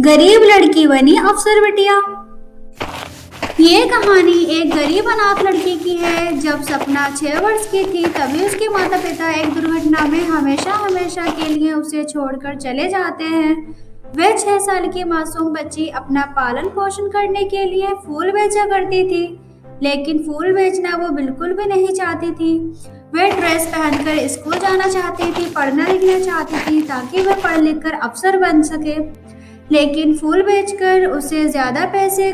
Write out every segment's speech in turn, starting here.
गरीब लड़की बनी अफसर बिटिया। ये कहानी एक गरीब अनाथ लड़की की है। जब सपना 6 वर्ष की थी तभी उसके माता पिता एक दुर्घटना में हमेशा हमेशा के लिए उसे छोड़कर चले जाते हैं। वह 6 साल की मासूम बच्ची अपना पालन पोषण करने के लिए फूल बेचा करती थी, लेकिन फूल बेचना वो बिल्कुल भी नहीं चाहती थी। वह ड्रेस पहनकर स्कूल जाना चाहती थी, पढ़ना लिखना चाहती थी ताकि वह पढ़ लिख कर अफसर बन सके। लेकिन फूल बेचकर उसे ज्यादा पैसे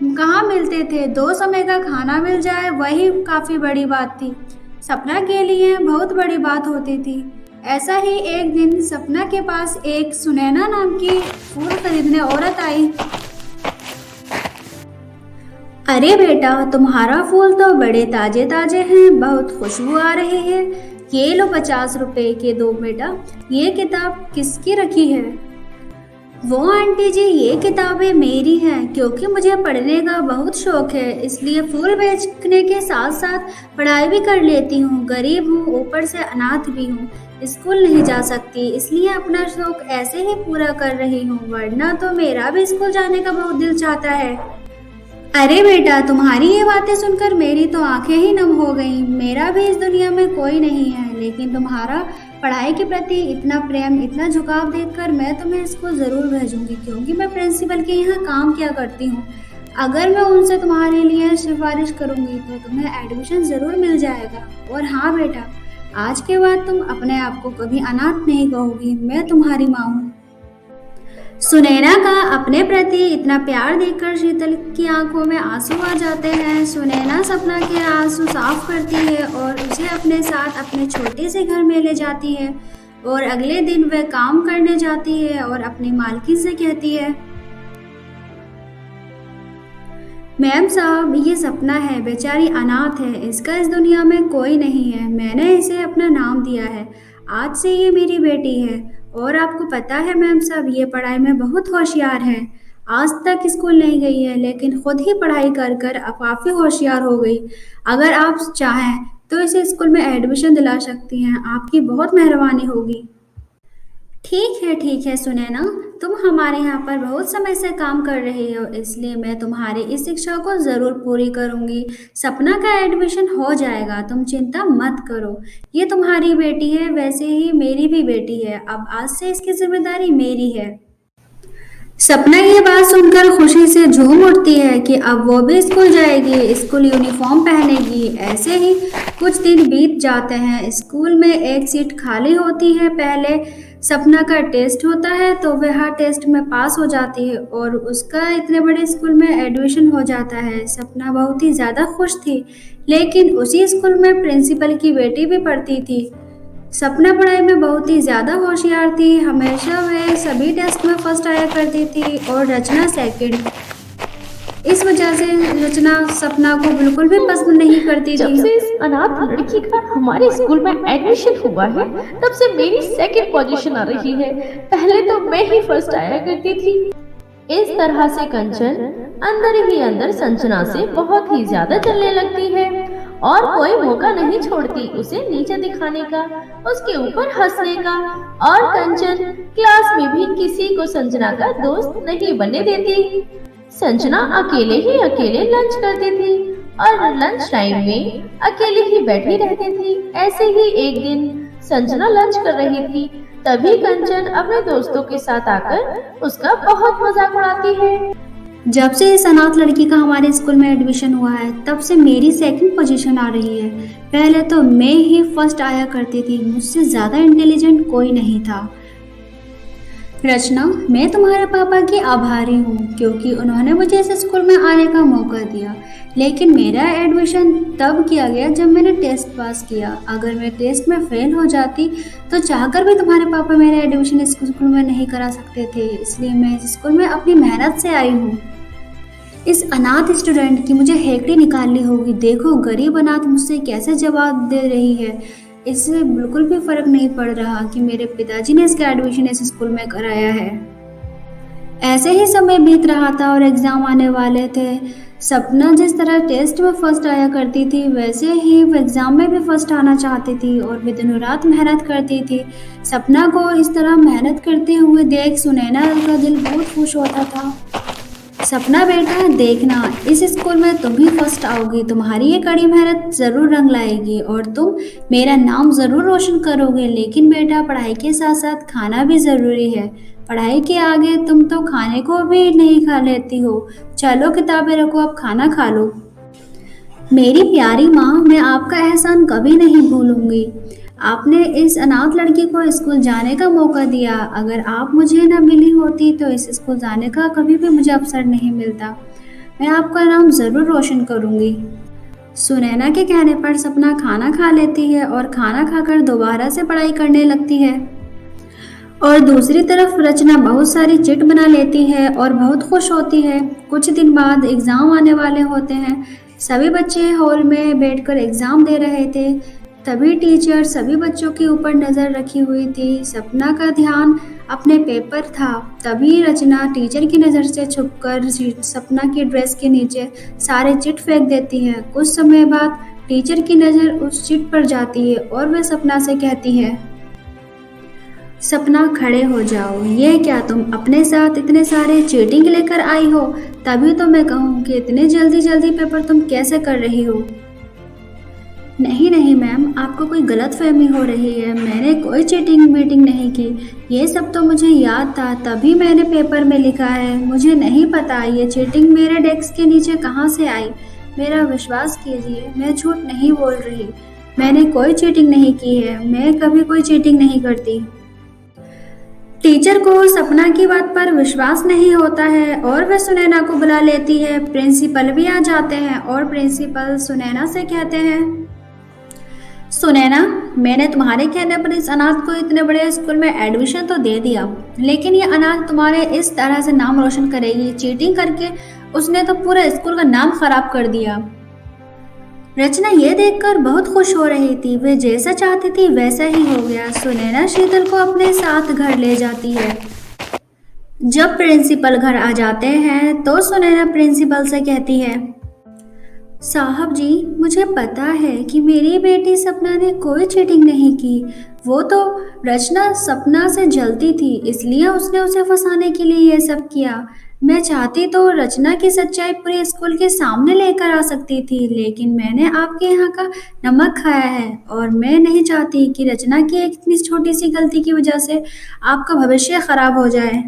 कहाँ मिलते थे। 2 समय का खाना मिल जाए वही काफी बड़ी बात थी। सपना के लिए बहुत बड़ी बात होती थी। ऐसा ही एक दिन सपना के पास एक सुनैना नाम की फूल खरीदने औरत आई। अरे बेटा, तुम्हारा फूल तो बड़े ताजे ताजे हैं, बहुत खुशबू आ रही है। ये लो 50 रुपए के दो बेटा। ये किताब किसकी रखी है? वो आंटी जी, ये किताबें मेरी हैं क्योंकि मुझे पढ़ने का बहुत शौक है, इसलिए फूल बेचने के साथ साथ पढ़ाई भी कर लेती हूँ। गरीब हूँ, ऊपर से अनाथ भी हूँ, स्कूल नहीं जा सकती, इसलिए अपना शौक ऐसे ही पूरा कर रही हूँ, वरना तो मेरा भी स्कूल जाने का बहुत दिल चाहता है। अरे बेटा, तुम्हारी ये बातें सुनकर मेरी तो आंखें ही नम हो गईं। मेरा भी इस दुनिया में कोई नहीं है, लेकिन तुम्हारा पढ़ाई के प्रति इतना प्रेम, इतना झुकाव देखकर मैं तुम्हें स्कूल ज़रूर भेजूंगी, क्योंकि मैं प्रिंसिपल के यहाँ काम किया करती हूँ। अगर मैं उनसे तुम्हारे लिए सिफारिश करूँगी तो तुम्हें एडमिशन ज़रूर मिल जाएगा। और हाँ बेटा, आज के बाद तुम अपने आप को कभी अनाथ नहीं कहोगी, मैं तुम्हारी माँ हूँ। सुनैना का अपने प्रति इतना प्यार देखकर शीतल की आंखों में आंसू आ जाते हैं। सुनैना सपना के आंसू साफ करती है और उसे अपने साथ अपने छोटे से घर में ले जाती है। और अगले दिन वह काम करने जाती है और अपनी मालकिन से कहती है, मैम साहब, ये सपना है, बेचारी अनाथ है, इसका इस दुनिया में कोई नहीं है। मैंने इसे अपना नाम दिया है, आज से ये मेरी बेटी है। और आपको पता है मैम साहब, ये पढ़ाई में बहुत होशियार है। आज तक स्कूल नहीं गई है, लेकिन खुद ही पढ़ाई कर कर अब काफ़ी होशियार हो गई। अगर आप चाहें तो इसे स्कूल में एडमिशन दिला सकती हैं, आपकी बहुत मेहरबानी होगी। ठीक है सुनैना, तुम हमारे यहाँ पर बहुत समय से काम कर रही हो, इसलिए मैं तुम्हारी इस शिक्षा को ज़रूर पूरी करूँगी। सपना का एडमिशन हो जाएगा, तुम चिंता मत करो। ये तुम्हारी बेटी है, वैसे ही मेरी भी बेटी है। अब आज से इसकी जिम्मेदारी मेरी है। सपना ये बात सुनकर खुशी से झूम उठती है कि अब वो भी स्कूल जाएगी, स्कूल यूनिफॉर्म पहनेगी। ऐसे ही कुछ दिन बीत जाते हैं। स्कूल में एक सीट खाली होती है। पहले सपना का टेस्ट होता है तो वह टेस्ट में पास हो जाती है और उसका इतने बड़े स्कूल में एडमिशन हो जाता है। सपना बहुत ही ज़्यादा खुश थी, लेकिन उसी स्कूल में प्रिंसिपल की बेटी भी पढ़ती थी। सपना पढ़ाई में बहुत ही ज़्यादा होशियार थी, हमेशा वह सभी टेस्ट में फर्स्ट आया करती थी और रचना सेकंड। इस वजह से रचना सपना को बिल्कुल भी पसंद नहीं करती जब थी। से इस अनाथ लड़की का हमारे स्कूल में एडमिशन हुआ है, तब से मेरी सेकंड पोजीशन आ रही है। पहले तो मैं ही फर्स्ट आया करती थी। इस तरह से कंचन अंदर ही अंदर संजना से बहुत ही ज्यादा चलने लगती है और कोई मौका नहीं छोड़ती उसे नीचे दिखाने का, उसके ऊपर हंसने का। और कंचन क्लास में भी किसी को संजना का दोस्त नहीं बनने देती। संजना अकेले लंच करती थी और लंच टाइम में अकेले ही बैठी रहती थी। ऐसे ही एक दिन संजना लंच कर रही थी, तभी कंचन अपने दोस्तों के साथ आकर उसका बहुत मजाक उड़ाती है। जब से इस अनाथ लड़की का हमारे स्कूल में एडमिशन हुआ है, तब से मेरी सेकंड पोजीशन आ रही है। पहले तो मैं ही फर्स्ट आया करती थी, मुझसे ज़्यादा इंटेलिजेंट कोई नहीं था। रचना, मैं तुम्हारे पापा की आभारी हूँ क्योंकि उन्होंने मुझे इस स्कूल में आने का मौका दिया, लेकिन मेरा एडमिशन तब किया गया जब मैंने टेस्ट पास किया। अगर मैं टेस्ट में फेल हो जाती तो चाहकर भी तुम्हारे पापा मेरा एडमिशन इस स्कूल में नहीं करा सकते थे, इसलिए मैं इस स्कूल में अपनी मेहनत से आई हूँ। इस अनाथ स्टूडेंट की मुझे हेकड़ी निकालनी होगी। देखो गरीब अनाथ मुझसे कैसे जवाब दे रही है। इससे बिल्कुल भी फर्क नहीं पड़ रहा कि मेरे पिताजी ने इसका एडमिशन इस स्कूल में कराया है। ऐसे ही समय बीत रहा था और एग्जाम आने वाले थे। सपना जिस तरह टेस्ट में फर्स्ट आया करती थी वैसे ही वो एग्ज़ाम में भी फर्स्ट आना चाहती थी और वो दिनों रात मेहनत करती थी। सपना को इस तरह मेहनत करते हुए देख सुनैना का दिल बहुत खुश होता था। सपना बेटा देखना, इस स्कूल में तुम ही फर्स्ट आओगी, तुम्हारी ये कड़ी मेहनत ज़रूर रंग लाएगी और तुम मेरा नाम ज़रूर रोशन करोगे। लेकिन बेटा पढ़ाई के साथ साथ खाना भी ज़रूरी है। पढ़ाई के आगे तुम तो खाने को भी नहीं खा लेती हो। चलो किताबें रखो, अब खाना खा लो। मेरी प्यारी माँ, मैं आपका एहसान कभी नहीं भूलूंगी। आपने इस अनाथ लड़की को स्कूल जाने का मौका दिया। अगर आप मुझे न मिली होती तो इस स्कूल जाने का कभी भी मुझे अवसर नहीं मिलता। मैं आपका नाम ज़रूर रोशन करूंगी। सुनैना के कहने पर सपना खाना खा लेती है और खाना खाकर दोबारा से पढ़ाई करने लगती है। और दूसरी तरफ रचना बहुत सारी चिट बना लेती है और बहुत खुश होती है। कुछ दिन बाद एग्ज़ाम आने वाले होते हैं। सभी बच्चे हॉल में बैठकर एग्ज़ाम दे रहे थे। तभी टीचर सभी बच्चों के ऊपर नज़र रखी हुई थी। सपना का ध्यान अपने पेपर था। तभी रचना टीचर की नज़र से छुपकर सपना की ड्रेस के नीचे सारे चिट फेंक देती है। कुछ समय बाद टीचर की नज़र उस चिट पर जाती है और वह सपना से कहती है, सपना खड़े हो जाओ। ये क्या तुम अपने साथ इतने सारे चीटिंग लेकर आई हो? तभी तो मैं कहूँ कि इतने जल्दी जल्दी पेपर तुम कैसे कर रही हो? नहीं नहीं मैम, आपको कोई गलतफहमी हो रही है। मैंने कोई चीटिंग मीटिंग नहीं की। ये सब तो मुझे याद था, तभी मैंने पेपर में लिखा है। मुझे नहीं पता ये चीटिंग मेरे डेस्क के नीचे कहाँ से आई। मेरा विश्वास कीजिए, मैं झूठ नहीं बोल रही। मैंने कोई चीटिंग नहीं की है। मैं कभी कोई चीटिंग नहीं करती। टीचर को सपना की बात पर विश्वास नहीं होता है और वह सुनैना को बुला लेती है। प्रिंसिपल भी आ जाते हैं और प्रिंसिपल सुनैना से कहते हैं, सुनैना, मैंने तुम्हारे कहने पर इस अनाथ को इतने बड़े स्कूल में एडमिशन तो दे दिया, लेकिन ये अनाथ तुम्हारे इस तरह से नाम रोशन करेगी। चीटिंग करके उसने तो पूरे स्कूल का नाम खराब कर दिया। रचना ये देखकर बहुत खुश हो रही थी। वे जैसा चाहती थी वैसा ही हो गया। सुनैना शीतल को अपने साथ घर ले जाती है। जब प्रिंसिपल घर आ जाते हैं तो सुनैना प्रिंसिपल से कहती है, साहब जी, मुझे पता है कि मेरी बेटी सपना ने कोई चीटिंग नहीं की। वो तो रचना सपना से जलती थी, इसलिए उसने उसे फंसाने के लिए ये सब किया। मैं चाहती तो रचना की सच्चाई पूरे स्कूल के सामने लेकर आ सकती थी, लेकिन मैंने आपके यहाँ का नमक खाया है और मैं नहीं चाहती कि रचना की एक इतनी छोटी सी गलती की वजह से आपका भविष्य खराब हो जाए।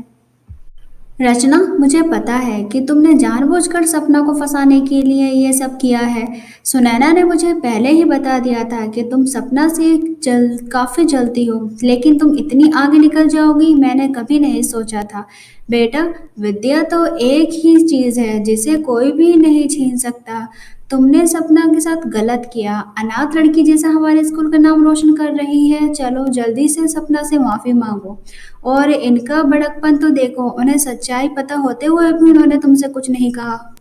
रचना, मुझे पता है कि तुमने जानबूझकर सपना को फंसाने के लिए ये सब किया है। सुनैना ने मुझे पहले ही बता दिया था कि तुम सपना से काफ़ी जलती हो, लेकिन तुम इतनी आगे निकल जाओगी मैंने कभी नहीं सोचा था। बेटा, विद्या तो एक ही चीज़ है जिसे कोई भी नहीं छीन सकता। तुमने सपना के साथ गलत किया। अनाथ लड़की जैसा हमारे स्कूल का नाम रोशन कर रही है। चलो जल्दी से सपना से माफ़ी मांगो। और इनका बड़कपन तो देखो, उन्हें सच्चाई पता होते हुए भी उन्होंने तुमसे कुछ नहीं कहा।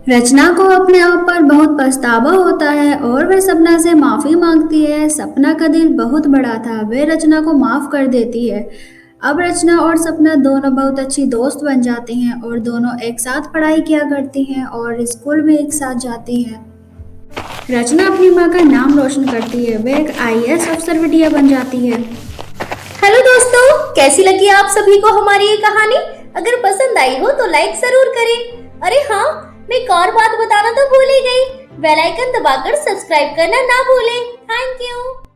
रचना को अपने आप पर बहुत पछतावा होता है और वह सपना से माफ़ी मांगती है। सपना का दिल बहुत बड़ा था, वह रचना को माफ़ कर देती है। अब रचना और सपना दोनों बहुत अच्छी दोस्त बन जाती हैं और दोनों एक साथ पढ़ाई किया करती हैं और स्कूल भी एक साथ जाती हैं। रचना अपनी माँ का नाम रोशन करती है। वह एक IAS अफसर बिटिया बन जाती है। हेलो दोस्तों, कैसी लगी आप सभी को हमारी ये कहानी? अगर पसंद आई हो तो लाइक जरूर करें। अरे हाँ, मैं एक और बात बताना तो भूल ही गई, बेल आइकन दबाकर सब्सक्राइब करना ना भूलें। Thank you.